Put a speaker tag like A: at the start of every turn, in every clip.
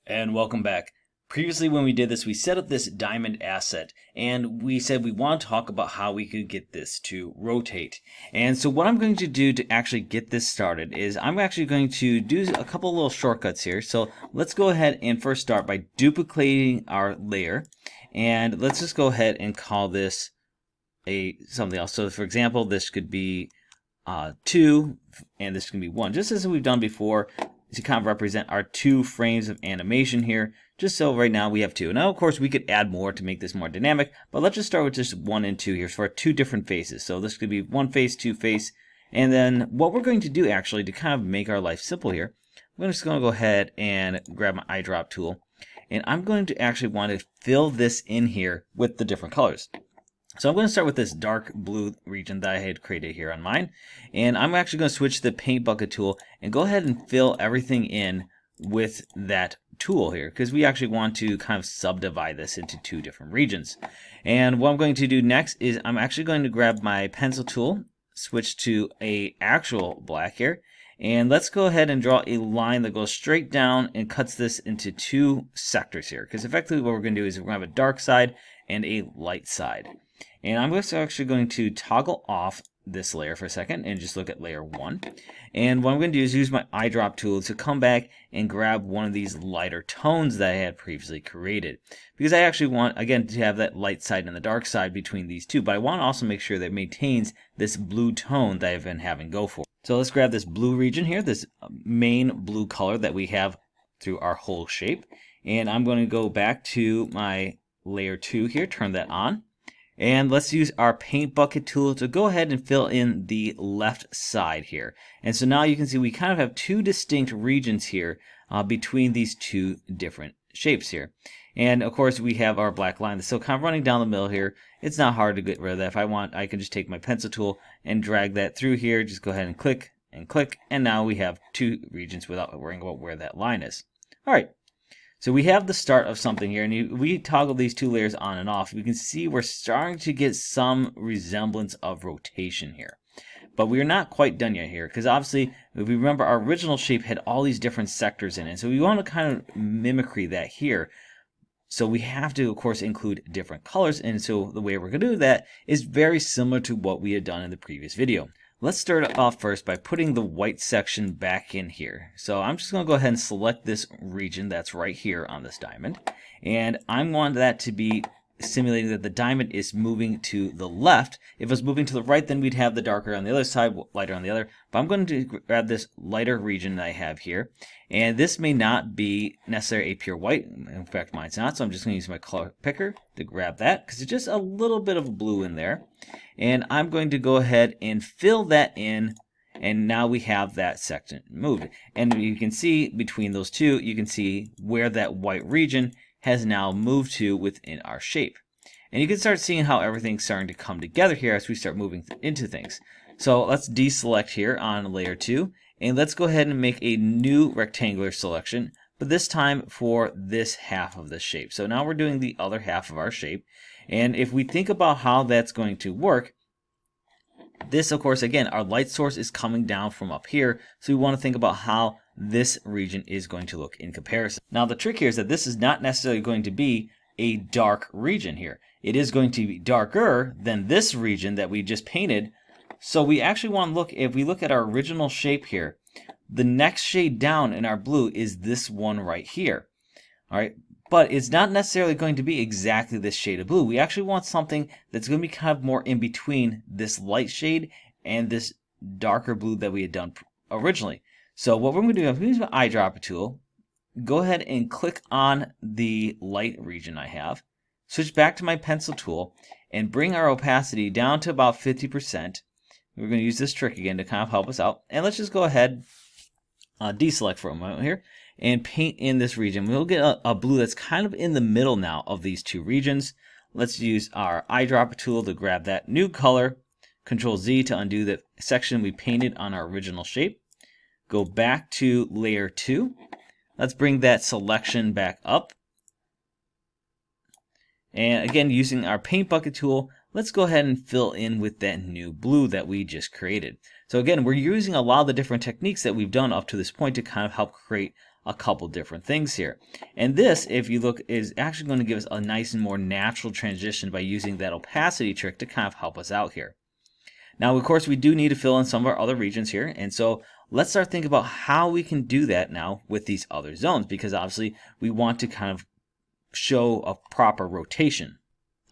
A: And welcome back. Previously when we did this, we set up this diamond asset and we said we want to talk about how we could get this to rotate. And so what I'm going to do to actually get this started is I'm actually going to do a couple little shortcuts here. So let's go ahead and first start by duplicating our layer. And let's just go ahead and call this something else. So for example, this could be 2 and this can be 1, just as we've done before, to kind of represent our 2 frames of animation here, just so right now we have 2. Now of course we could add more to make this more dynamic, but let's just start with just 1 and 2 here for our 2 different faces. So this could be 1 face, 2 face, and then what we're going to do actually to kind of make our life simple here, I'm just going to go ahead and grab my eyedrop tool, and I'm going to actually want to fill this in here with the different colors. So I'm going to start with this dark blue region that I had created here on mine. And I'm actually going to switch to the paint bucket tool and go ahead and fill everything in with that tool here, because we actually want to kind of subdivide this into 2 different regions. And what I'm going to do next is I'm actually going to grab my pencil tool, switch to a actual black here, and let's go ahead and draw a line that goes straight down and cuts this into 2 sectors here, because effectively what we're going to do is we're going to have a dark side and a light side. And I'm actually going to toggle off this layer for a second and just look at layer 1. And what I'm going to do is use my eyedrop tool to come back and grab one of these lighter tones that I had previously created. Because I actually want, again, to have that light side and the dark side between these 2. But I want to also make sure that it maintains this blue tone that I've been having go for. So let's grab this blue region here, this main blue color that we have through our whole shape. And I'm going to go back to my layer 2 here, turn that on. And let's use our paint bucket tool to go ahead and fill in the left side here. And so now you can see we kind of have 2 distinct regions here between these 2 different shapes here. And of course we have our black line that's still kind of running down the middle here. It's not hard to get rid of that. If I want, I can just take my pencil tool and drag that through here. Just go ahead and click, and now we have 2 regions without worrying about where that line is. All right. So we have the start of something here, and we toggle these 2 layers on and off. We can see we're starting to get some resemblance of rotation here. But we're not quite done yet here, because obviously, if we remember, our original shape had all these different sectors in it. So we want to kind of mimicry that here. So we have to, of course, include different colors. And so the way we're going to do that is very similar to what we had done in the previous video. Let's start off first by putting the white section back in here. So I'm just going to go ahead and select this region that's right here on this diamond. And I want that to be simulating that the diamond is moving to the left. If it was moving to the right, then we'd have the darker on the other side, lighter on the other. But I'm going to grab this lighter region that I have here. And this may not be necessarily a pure white. In fact, mine's not. So I'm just going to use my color picker to grab that, because it's just a little bit of blue in there. And I'm going to go ahead and fill that in. And now we have that section moved. And you can see between those 2, you can see where that white region has now moved to within our shape. And you can start seeing how everything's starting to come together here as we start moving into things. So let's deselect here on layer 2, and let's go ahead and make a new rectangular selection, but this time for this half of the shape. So now we're doing the other half of our shape. And if we think about how that's going to work, this, of course, again, our light source is coming down from up here. So we want to think about how this region is going to look in comparison. Now, the trick here is that this is not necessarily going to be a dark region here. It is going to be darker than this region that we just painted. So we actually want to look, if we look at our original shape here, the next shade down in our blue is this one right here. All right. But it's not necessarily going to be exactly this shade of blue. We actually want something that's going to be kind of more in between this light shade and this darker blue that we had done originally. So what we're going to do is use my eyedropper tool, go ahead and click on the light region I have, switch back to my pencil tool, and bring our opacity down to about 50%. We're going to use this trick again to kind of help us out. And let's just go ahead, deselect for a moment here, and paint in this region. We'll get a blue that's kind of in the middle now of these 2 regions. Let's use our eyedropper tool to grab that new color, Control Z to undo the section we painted on our original shape. Go back to layer 2. Let's bring that selection back up. And again, using our paint bucket tool, let's go ahead and fill in with that new blue that we just created. So again, we're using a lot of the different techniques that we've done up to this point to kind of help create a couple different things here. And this, if you look, is actually going to give us a nice and more natural transition by using that opacity trick to kind of help us out here. Now, of course, we do need to fill in some of our other regions here, and so let's start thinking about how we can do that now with these other zones, because obviously we want to kind of show a proper rotation.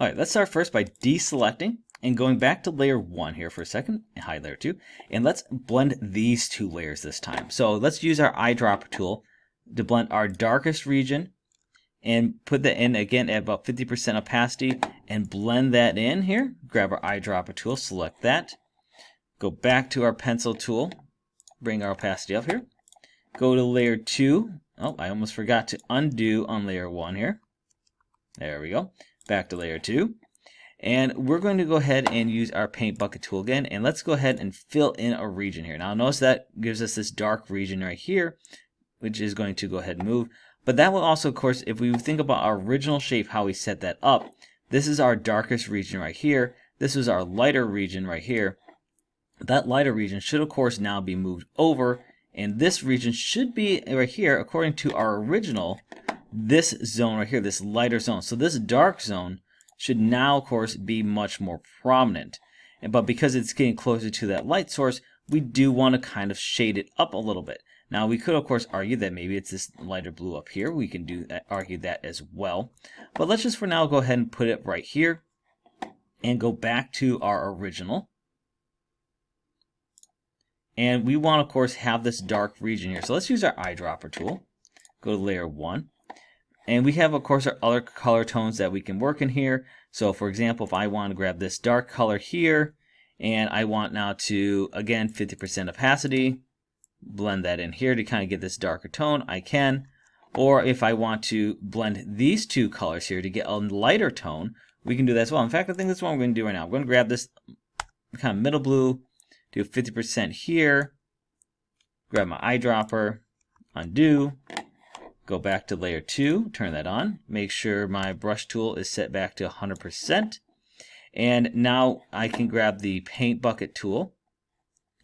A: All right, let's start first by deselecting and going back to layer 1 here for a second, and hide layer 2, and let's blend these two layers this time. So let's use our eyedropper tool to blend our darkest region and put that in again at about 50% opacity and blend that in here. Grab our eyedropper tool, select that, go back to our pencil tool, bring our opacity up here, go to layer 2. Oh, I almost forgot to undo on layer 1 here. There we go. Back to layer 2. And we're going to go ahead and use our paint bucket tool again, and let's go ahead and fill in a region here. Now notice that gives us this dark region right here, which is going to go ahead and move. But that will also, of course, if we think about our original shape, how we set that up, this is our darkest region right here. This is our lighter region right here. That lighter region should, of course, now be moved over, and this region should be right here, according to our original, this zone right here, this lighter zone. So this dark zone should now, of course, be much more prominent. But because it's getting closer to that light source, we do want to kind of shade it up a little bit. Now, we could, of course, argue that maybe it's this lighter blue up here. We can argue that as well. But let's just for now go ahead and put it right here and go back to our original. And we want, of course, have this dark region here. So let's use our eyedropper tool. Go to layer 1. And we have, of course, our other color tones that we can work in here. So, for example, if I want to grab this dark color here, and I want now to, again, 50% opacity, blend that in here to kind of get this darker tone, I can. Or if I want to blend these two colors here to get a lighter tone, we can do that as well. In fact, I think that's what we're going to do right now. I'm going to grab this kind of middle blue, do 50% here, grab my eyedropper, undo, go back to layer 2, turn that on, make sure my brush tool is set back to 100%, and now I can grab the paint bucket tool,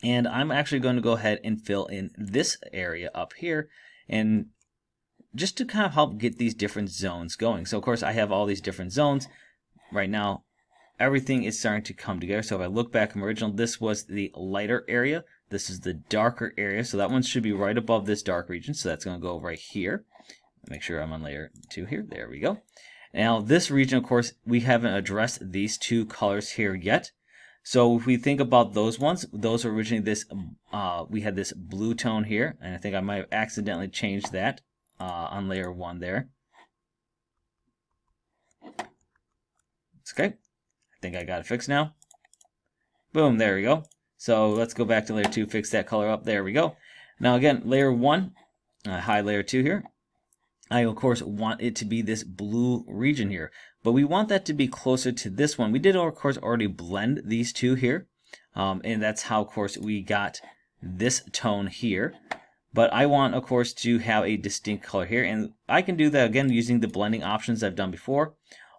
A: and I'm actually going to go ahead and fill in this area up here, and just to kind of help get these different zones going. So of course I have all these different zones. Right now everything is starting to come together. So if I look back from original, this was the lighter area, this is the darker area, so that one should be right above this dark region, so that's going to go right here. Make sure I'm on layer 2 here. There we go. Now this region, of course, we haven't addressed these two colors here yet. So if we think about those ones, those were originally this, we had this blue tone here, and I think I might have accidentally changed that on layer 1 there. It's okay. I think I got it fixed now. Boom, there we go. So let's go back to layer 2, fix that color up. There we go. Now again, layer 1, hide layer 2 here. I, of course, want it to be this blue region here, but we want that to be closer to this one. We did, of course, already blend these two here, and that's how, of course, we got this tone here. But I want, of course, to have a distinct color here, and I can do that, again, using the blending options I've done before,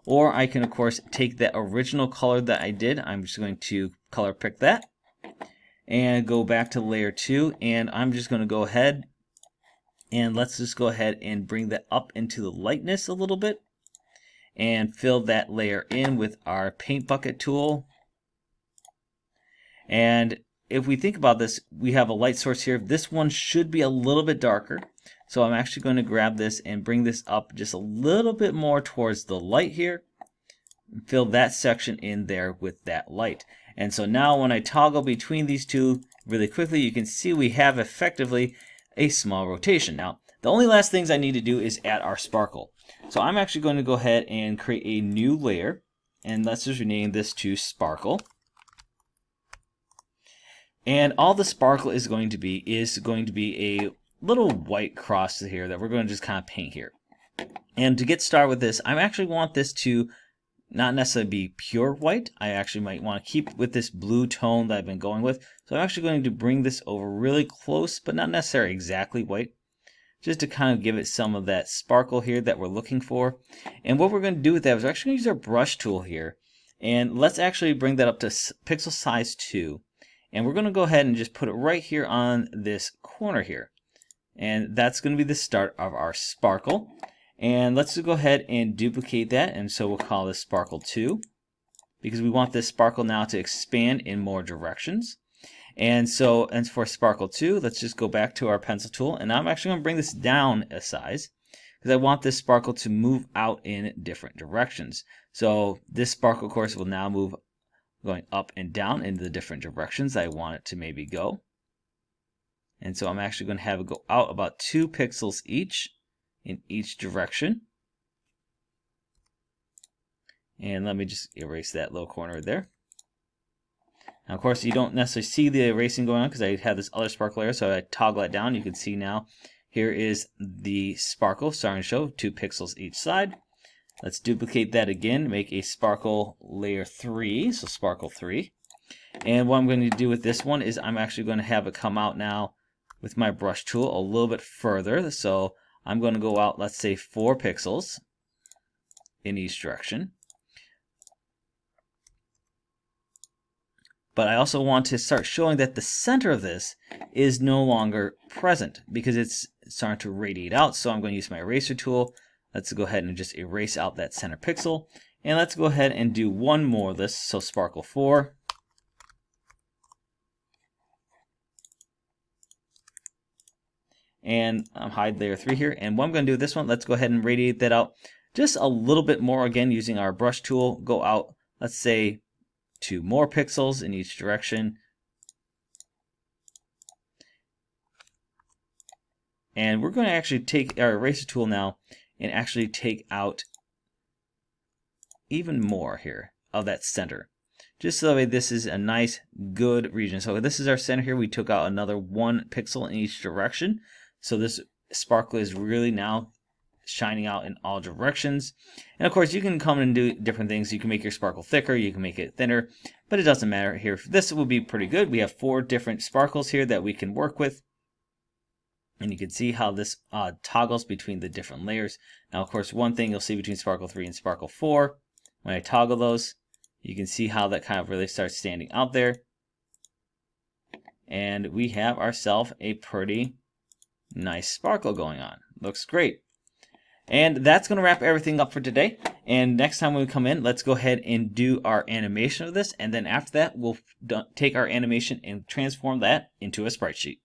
A: or I can, of course, take that original color that I did. I'm just going to color pick that, and go back to layer 2, and I'm just going to go ahead and let's just go ahead and bring that up into the lightness a little bit and fill that layer in with our paint bucket tool. And if we think about this, we have a light source here. This one should be a little bit darker. So I'm actually going to grab this and bring this up just a little bit more towards the light here. Fill that section in there with that light. And so now when I toggle between these two really quickly, you can see we have effectively a small rotation. Now, the only last things I need to do is add our sparkle. So I'm actually going to go ahead and create a new layer, and let's just rename this to sparkle. And all the sparkle is going to be a little white cross here that we're going to just kind of paint here. And to get started with this, I actually want this to not necessarily be pure white. I actually might want to keep with this blue tone that I've been going with. So I'm actually going to bring this over really close, but not necessarily exactly white, just to kind of give it some of that sparkle here that we're looking for. And what we're going to do with that is we're actually going to use our brush tool here. And let's actually bring that up to pixel size 2. And we're going to go ahead and just put it right here on this corner here. And that's going to be the start of our sparkle. And let's just go ahead and duplicate that. And so we'll call this sparkle 2 because we want this sparkle now to expand in more directions. And so, and for sparkle 2, let's just go back to our pencil tool. And I'm actually going to bring this down a size because I want this sparkle to move out in different directions. So this sparkle, of course, will now move going up and down into the different directions I want it to maybe go. And so I'm actually going to have it go out about 2 pixels each in each direction. And let me just erase that little corner there. Now, of course, you don't necessarily see the erasing going on because I have this other sparkle layer. So I toggle that down. You can see now here is the sparkle starting to show 2 pixels each side. Let's duplicate that again, make a sparkle layer 3, so sparkle 3. And what I'm going to do with this one is I'm actually going to have it come out now with my brush tool a little bit further. So I'm going to go out, let's say 4 pixels in each direction. But I also want to start showing that the center of this is no longer present because it's starting to radiate out. So I'm going to use my eraser tool. Let's go ahead and just erase out that center pixel. And let's go ahead and do one more of this. So sparkle 4. And hide layer 3 here. And what I'm going to do with this one, let's go ahead and radiate that out just a little bit more, again using our brush tool. Go out, let's say 2 more pixels in each direction. And we're going to actually take our eraser tool now and actually take out even more here of that center. Just so that way this is a nice, good region. So this is our center here. We took out another 1 pixel in each direction. So this sparkle is really now shining out in all directions. And of course, you can come and do different things. You can make your sparkle thicker, you can make it thinner, but it doesn't matter here. This will be pretty good. We have 4 different sparkles here that we can work with. And you can see how this toggles between the different layers. Now, of course, one thing you'll see between sparkle 3 and sparkle 4, when I toggle those, you can see how that kind of really starts standing out there. And we have ourselves a pretty nice sparkle going on. Looks great. And that's going to wrap everything up for today. And next time when we come in, let's go ahead and do our animation of this. And then after that, we'll take our animation and transform that into a sprite sheet.